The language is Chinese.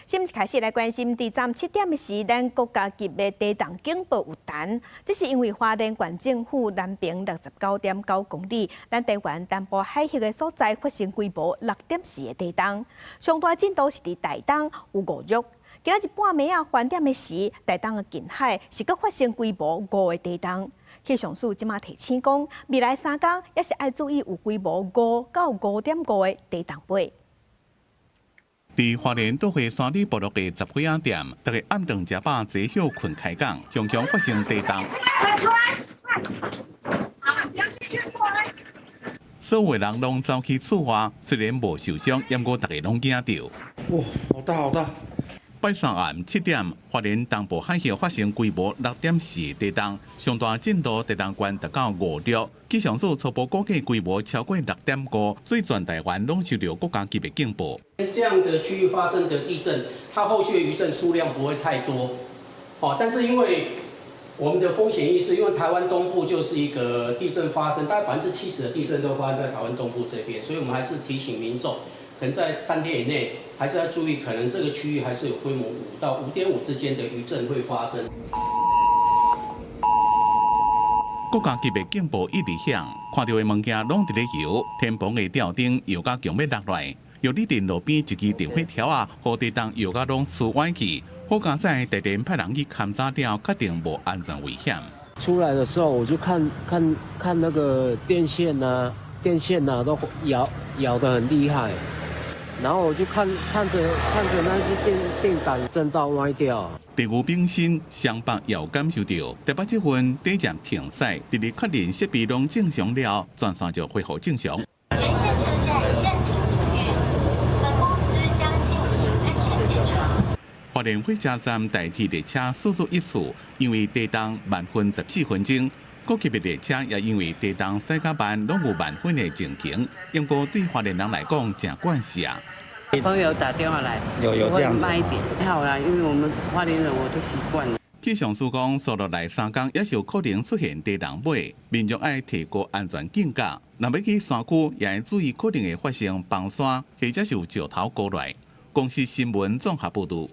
先开始来关心，伫站7点时，咱国家级的地震警报有弹，这是因为花莲县政府南平69.9公里，咱台湾东部海峡的所在发生规模6.4的地震，上大震度是伫台东有5弱。今仔日半暝啊，饭点的时，台东的近海是阁发生规模5的地震。气象署即马提醒讲，未来3天也是要注意有规模5到5.5的地震波。伫花莲岛会山里部落的10几仔店，大家暗顿食饱，坐休困开港，常常发生地震。所有人拢走去厝外，虽然无受伤，不过大家拢惊到。哇，好大好大！拜三暗7点，花莲东部海峡发生规模6.4地震，上大震度地震观达到5弱。气象署初步估计规模超过6.5，所以全台湾拢受到国家级的警报。这样的区域发生的地震，它后续的余震数量不会太多，但是因为我们的风险意识，因为台湾东部就是一个地震发生，大概70%的地震都发生在台湾东部这边，所以我们还是提醒民众，可能在3天以内还是要注意，可能这个区域还是有规模5到5.5之间的余震会发生。国家级的警报一直响，看到的物件拢伫咧摇，天棚的吊灯摇甲强要落来，由你伫路边一支电火条啊，和地动摇甲拢出歪去。好佳在地电派人去勘查了，确定无安全危险。出来的时候我就看那个电线啊都摇得很厉害，然后我就看着那只电杆震到歪掉。地牛冰心双北也有感受到，台北这份地站停驶，直至确认设备拢正常了，全线就恢复正常。全线车站暂停营运，本公司将进行安全检查。花莲火车站代替列车速速一次，因为地动慢分14分钟。各级别列车也因为地动驶较慢，拢有慢分的情形，不过对花莲人来讲真关系啊。朋友打电话来，有这样子，慢一点，还好啦，因为我们花莲人我都习惯了。气象署讲，接落来3天也是有可能出现地动尾，民众爱提高安全警觉。若要去山区，也要注意可能会发生崩山，或者是有石头过来。公司新闻综合报道。